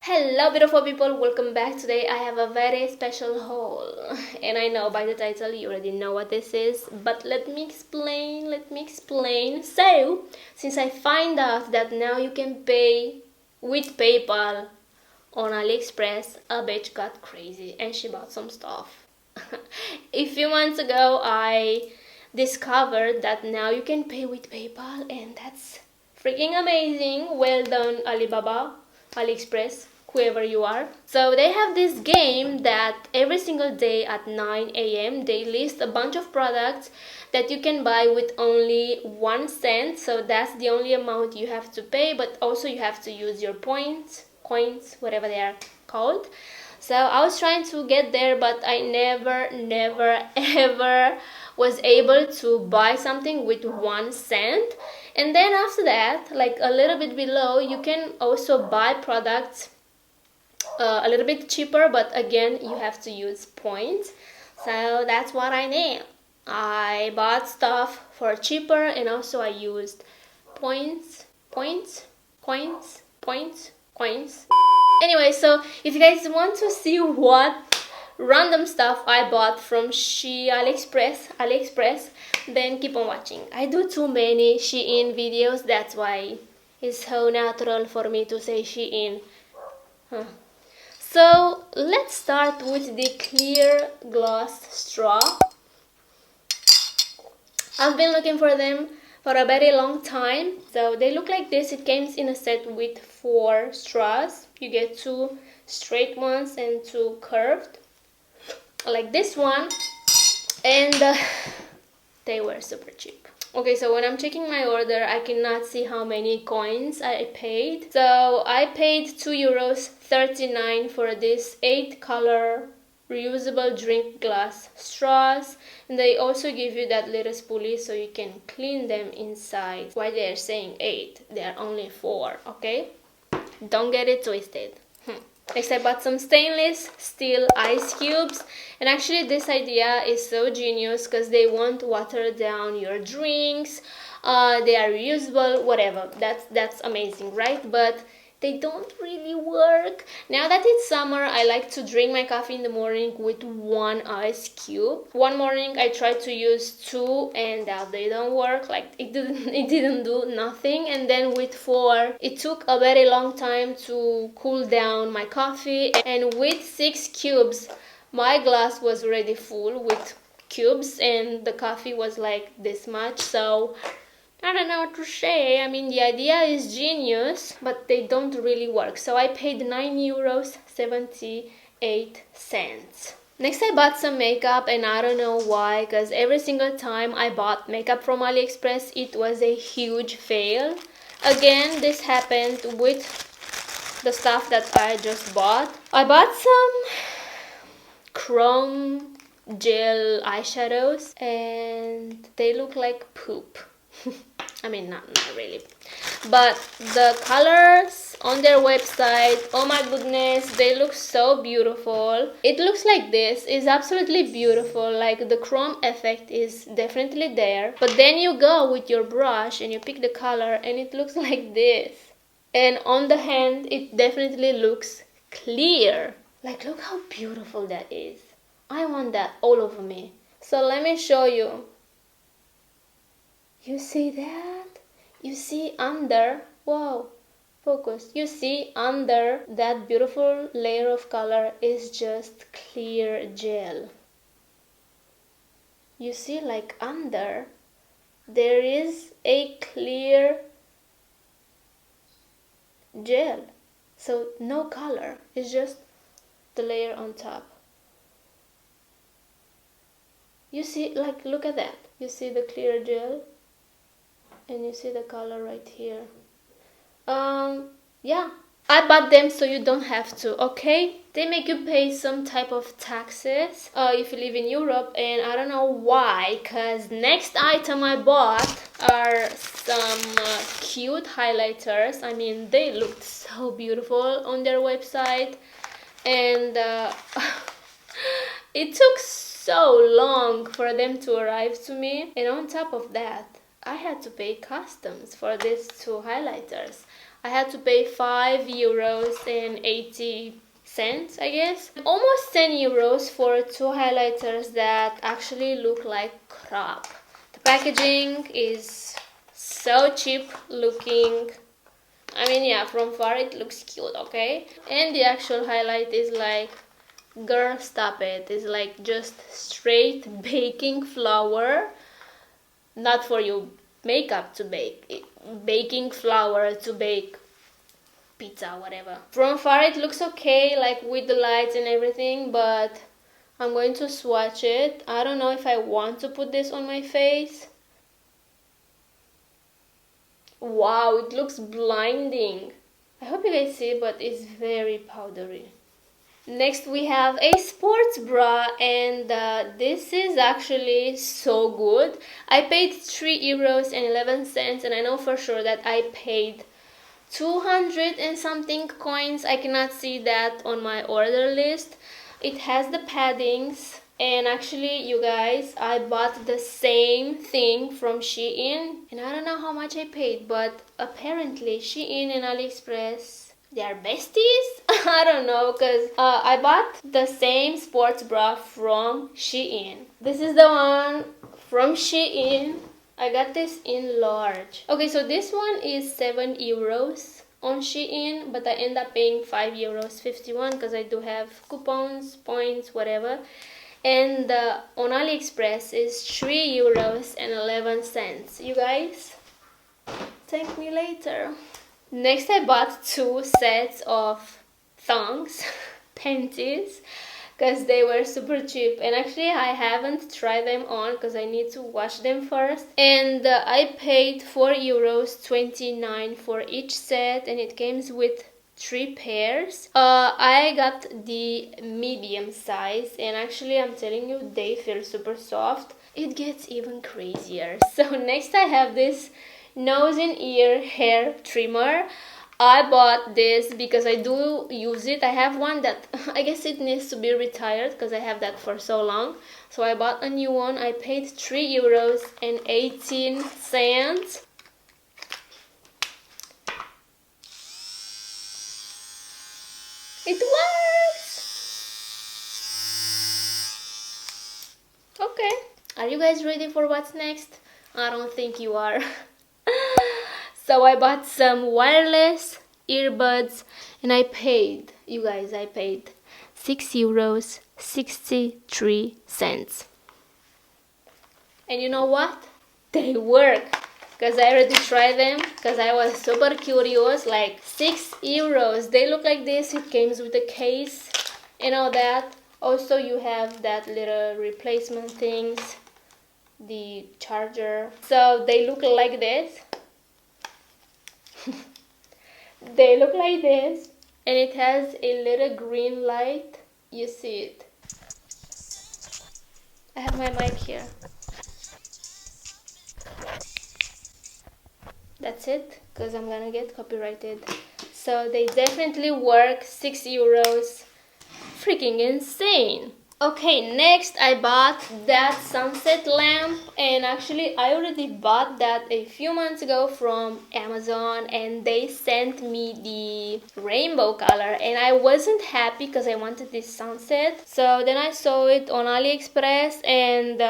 Hello beautiful people, welcome back. Today I have a very special haul and I know by the title you already know what this is, but let me explain. So, since I find out that now you can pay with PayPal on Aliexpress, a bitch got crazy and she bought some stuff. A few months ago I discovered that now you can pay with PayPal and that's freaking amazing. Well done Alibaba, Aliexpress, whoever you are. So they have this game that every single day at 9 a.m. they list a bunch of products that you can buy with only 1 cent. So that's the only amount you have to pay, but also you have to use your points, coins, whatever they are called. So I was trying to get there, but I never ever was able to buy something with 1 cent. And then after that, like a little bit below, you can also buy products a little bit cheaper, but again you have to use points. So that's what I did. I bought stuff for cheaper and also I used points. Anyway, so if you guys want to see what random stuff I bought from Aliexpress, then keep on watching. I do too many Shein videos, that's why it's so natural for me to say Shein. So let's start with the clear glass straw. I've been looking for them for a very long time. So they look like this. It comes in a set with 4 straws. You get 2 straight ones and 2 curved, like this one, and they were super cheap. Okay, so when I'm checking my order, I cannot see how many coins I paid. So I paid €2.39 for this 8 color reusable drink glass straws, and they also give you that little spoolie so you can clean them inside. Why they're saying 8? They are only 4, okay? Don't get it twisted. Next I bought some stainless steel ice cubes, and actually this idea is so genius because they won't water down your drinks. They are reusable, whatever. That's amazing, right? But they don't really work. Now that it's summer, I like to drink my coffee in the morning with 1 ice cube. One morning I tried to use 2 and they don't work. Like it didn't do nothing. And then with 4, it took a very long time to cool down my coffee. And with 6 cubes, my glass was already full with cubes and the coffee was like this much. So I don't know what to say. I mean, the idea is genius, but they don't really work. So I paid €9.78. Next I bought some makeup, and I don't know why, because every single time I bought makeup from Aliexpress, it was a huge fail. Again, this happened with the stuff that I just bought. I bought some chrome gel eyeshadows, and they look like poop. I mean, not really, but the colors on their website, oh my goodness, they look so beautiful. It looks like this. It's absolutely beautiful. Like the chrome effect is definitely there, but then you go with your brush and you pick the color and it looks like this, and on the hand it definitely looks clear. Like, look how beautiful that is. I want that all over me. So let me show you. You see that? You see under, whoa, focus. You see under that beautiful layer of color is just clear gel. You see, like under, there is a clear gel. So no color, it's just the layer on top. You see, like, look at that. You see the clear gel? And you see the color right here. Yeah, I bought them so you don't have to, okay? They make you pay some type of taxes if you live in Europe, and I don't know why, because next item I bought are some cute highlighters. I mean, they looked so beautiful on their website, and it took so long for them to arrive to me, and on top of that, I had to pay customs for these 2 highlighters. I had to pay €5.80, I guess. Almost €10 for two highlighters that actually look like crap. The packaging is so cheap looking. I mean, yeah, from far it looks cute, okay? And the actual highlight is like, girl, stop it. It's like just straight baking flour. Not for your makeup to bake. Baking flour to bake pizza, whatever. From far it looks okay, like with the lights and everything, but I'm going to swatch it. I don't know if I want to put this on my face. Wow, it looks blinding. I hope you guys see, but it's very powdery. Next we have a sports bra, and this is actually so good. I paid €3.11, and I know for sure that I paid 200 and something coins. I cannot see that on my order list. It has the paddings. And actually, you guys, I bought the same thing from Shein, and I don't know how much I paid, but apparently Shein and Aliexpress, they are besties? I don't know, because I bought the same sports bra from Shein. This is the one from Shein. I got this in large. Okay, so this one is €7 on Shein, but I end up paying €5.51 because I do have coupons, points, whatever. And on Aliexpress is €3.11. You guys, thank me later. Next I bought 2 sets of thongs, panties, because they were super cheap, and actually I haven't tried them on because I need to wash them first. And I paid €4.29 for each set, and it came with 3 pairs. I got the medium size, and actually I'm telling you, they feel super soft. It gets even crazier. So next I have this nose and ear hair trimmer. I bought this because I do use it. I have one that I guess it needs to be retired because I have that for so long. So I bought a new one. I paid €3.18. It works! Okay. Are you guys ready for what's next? I don't think you are. So I bought some wireless earbuds, and I paid, you guys, I paid €6.63. And you know what? They work! Because I already tried them, because I was super curious. Like €6. They look like this. It came with a case and all that. Also you have that little replacement things, the charger. So they look like this. They look like this, and it has a little green light. You see it. I have my mic here. That's it, because I'm gonna get copyrighted. So they definitely work. €6. Freaking insane. Okay, next I bought that sunset lamp, and actually I already bought that a few months ago from Amazon, and they sent me the rainbow color, and I wasn't happy because I wanted this sunset. So then I saw it on Aliexpress, and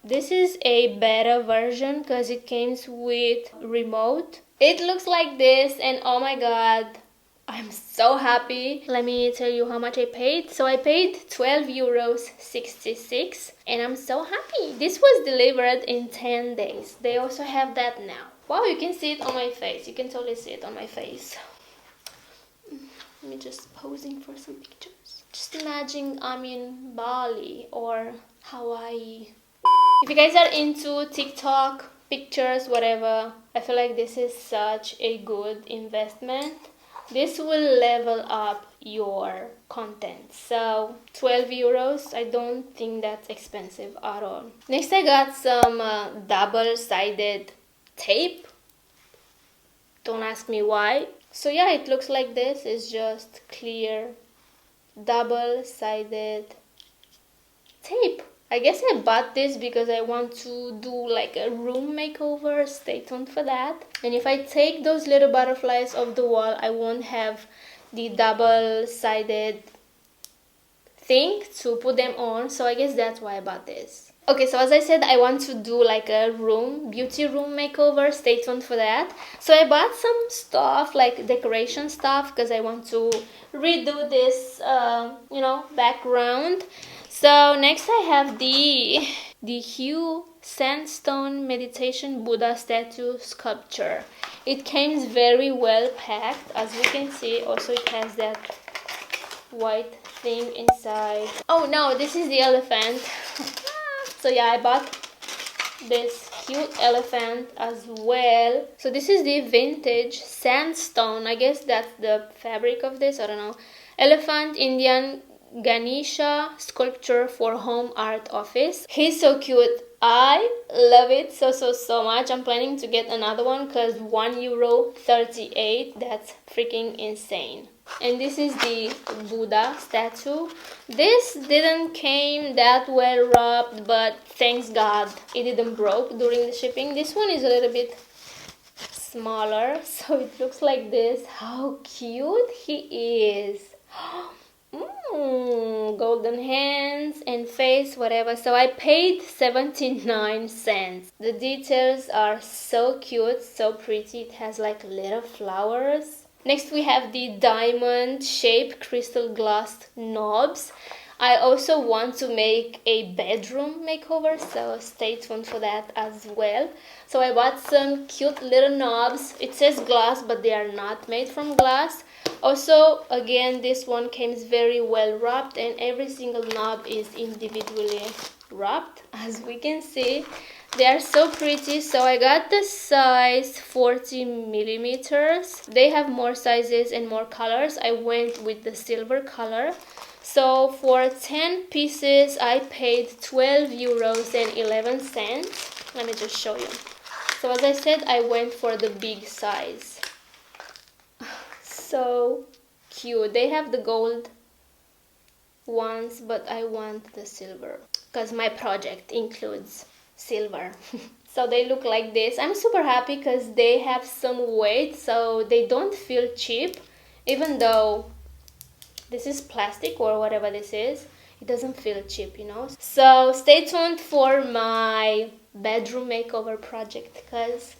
this is a beta version because it came with remote. It looks like this, and oh my god, I'm so happy. Let me tell you how much I paid. So I paid €12.66, and I'm so happy. This was delivered in 10 days. They also have that now. Wow, you can see it on my face. You can totally see it on my face. Let me just posing for some pictures. Just imagine I'm in Bali or Hawaii. If you guys are into TikTok, pictures, whatever, I feel like this is such a good investment. This will level up your content. So €12, I don't think that's expensive at all. Next I got some double-sided tape. Don't ask me why. So yeah, it looks like this. It's just clear double-sided tape. I guess I bought this because I want to do like a room makeover. Stay tuned for that. And if I take those little butterflies off the wall, I won't have the double-sided thing to put them on. So I guess that's why I bought this. Okay, so as I said, I want to do like a beauty room makeover. Stay tuned for that. So I bought some stuff, like decoration stuff, because I want to redo this, background. So next I have the Hue Sandstone Meditation Buddha Statue Sculpture. It came very well packed, as we can see. Also it has that white thing inside. Oh no, this is the elephant. So yeah, I bought this cute elephant as well. So this is the vintage sandstone. I guess that's the fabric of this. I don't know. Elephant Indian Ganesha sculpture for home art office. He's so cute. I love it so much. I'm planning to get another one because €1.38. That's freaking insane. And this is the Buddha statue. This didn't came that well wrapped, but thanks God it didn't broke during the shipping. This one is a little bit smaller, so it looks like this. How cute he is. Golden hands and face, whatever. So I paid 79 cents. The details are so cute, so pretty. It has like little flowers. Next we have the diamond shaped crystal glass knobs. I also want to make a bedroom makeover, so stay tuned for that as well. So I bought some cute little knobs. It says glass, but they are not made from glass. Also, again, this one came very well wrapped, and every single knob is individually wrapped, as we can see. They are so pretty. So I got the size 40 millimeters. They have more sizes and more colors. I went with the silver color. So for 10 pieces, I paid €12.11. Let me just show you. So as I said, I went for the big size. So cute. They have the gold ones, but I want the silver because my project includes silver. So they look like this. I'm super happy because they have some weight, so they don't feel cheap. Even though this is plastic or whatever this is, it doesn't feel cheap, you know. So stay tuned for my bedroom makeover project because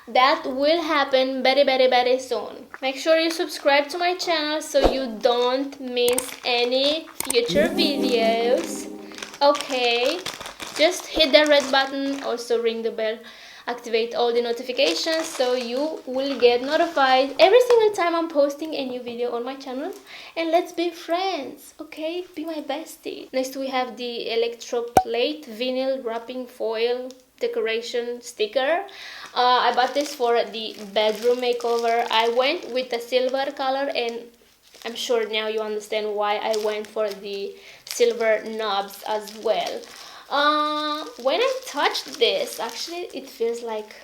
that will happen very soon. Make sure you subscribe to my channel so you don't miss any future videos. Okay, just hit the red button, also ring the bell, activate all the notifications so you will get notified every single time I'm posting a new video on my channel. And let's be friends, okay? Be my bestie. Next we have the Electroplate vinyl wrapping foil decoration sticker. I bought this for the bedroom makeover. I went with the silver color, and I'm sure now you understand why I went for the silver knobs as well. When I touched this, actually it feels like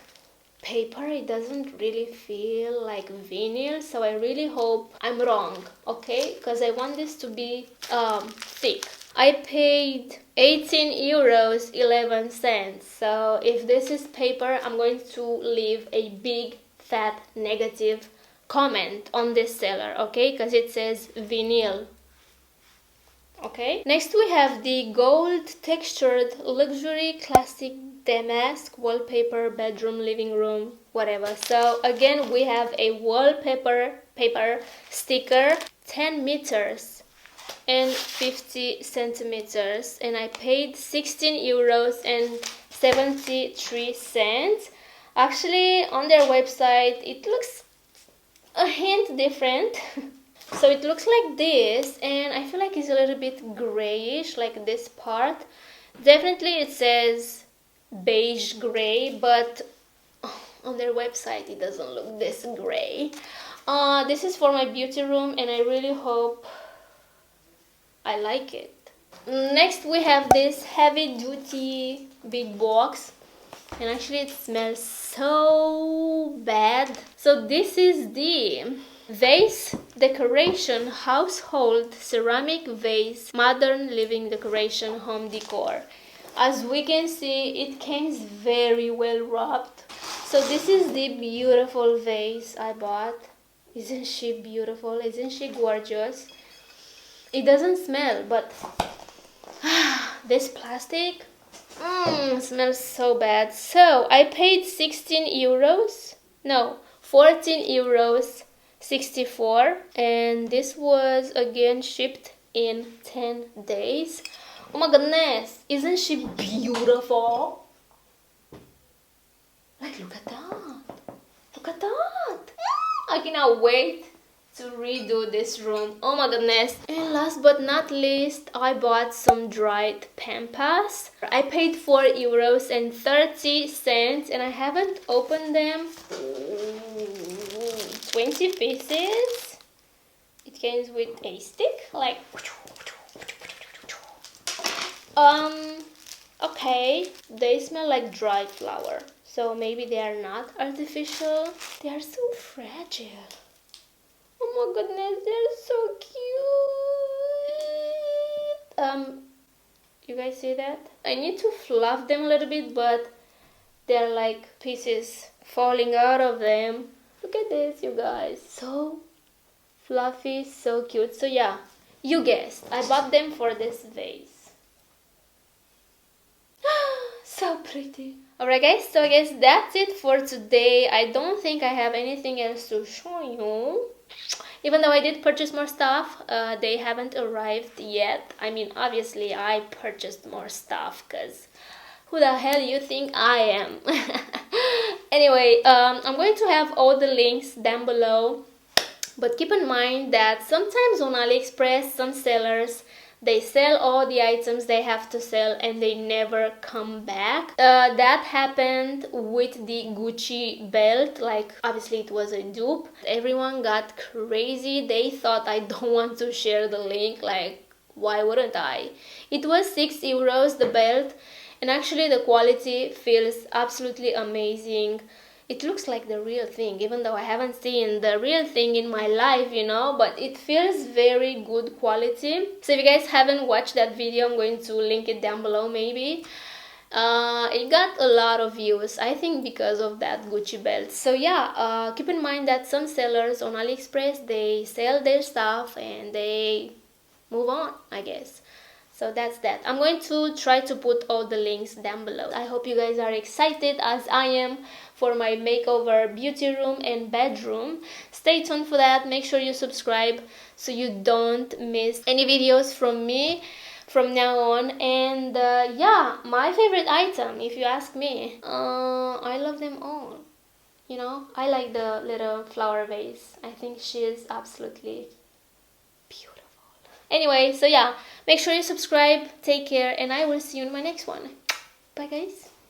paper. It doesn't really feel like vinyl, so I really hope I'm wrong, okay? Because I want this to be thick. I paid €18.11. So if this is paper, I'm going to leave a big fat negative comment on this seller, okay? Because it says vinyl. Okay, next we have the gold textured luxury classic damask wallpaper bedroom, living room, whatever. So again we have a wallpaper sticker, 10 meters and 50 centimeters, and I paid €16.73. Actually on their website it looks a hint different. So it looks like this, and I feel like it's a little bit grayish, like this part. Definitely it says beige-grey, but on their website it doesn't look this gray. This is for my beauty room, and I really hope I like it. Next we have this heavy-duty big box, and actually it smells so bad. So this is the Vase decoration, household ceramic vase, modern living decoration, home decor. As we can see, it comes very well wrapped. So this is the beautiful vase I bought. Isn't she beautiful? Isn't she gorgeous? It doesn't smell, but this plastic smells so bad. So I paid 16 euros. No, 14 euros 64, and this was again shipped in 10 days. Oh my goodness, isn't she beautiful? Like, look at that. Look at that. I cannot wait to redo this room. Oh my goodness. And last but not least, I bought some dried Pampas. I paid 4 euros and 30 cents, and I haven't opened them. 20 pieces. It comes with a stick, like okay, they smell like dried flower, so maybe they are not artificial. They are so fragile. Oh my goodness, they're so cute. You guys see that? I need to fluff them a little bit, but they're like pieces falling out of them. Look at this, you guys. So fluffy, so cute. So yeah, you guessed, I bought them for this vase. So pretty. Alright guys, so I guess that's it for today. I don't think I have anything else to show you. Even though I did purchase more stuff, they haven't arrived yet. I mean, obviously I purchased more stuff because who the hell you think I am? Anyway, I'm going to have all the links down below. But keep in mind that sometimes on Aliexpress, some sellers, they sell all the items they have to sell and they never come back. That happened with the Gucci belt. Like, obviously it was a dupe. Everyone got crazy. They thought I don't want to share the link. Like, why wouldn't I? It was 6 euros, the belt, and actually the quality feels absolutely amazing. It looks like the real thing, even though I haven't seen the real thing in my life, you know, but it feels very good quality. So if you guys haven't watched that video, I'm going to link it down below maybe. It got a lot of views, I think because of that Gucci belt. So yeah, keep in mind that some sellers on Aliexpress, they sell their stuff and they move on, I guess. So that's that. I'm going to try to put all the links down below. I hope you guys are excited as I am for my makeover beauty room and bedroom. Stay tuned for that. Make sure you subscribe so you don't miss any videos from me from now on. And yeah, my favorite item, if you ask me, I love them all. You know, I like the little flower vase. I think she is absolutely beautiful. Anyway, so yeah, make sure you subscribe, take care, and I will see you in my next one. Bye guys.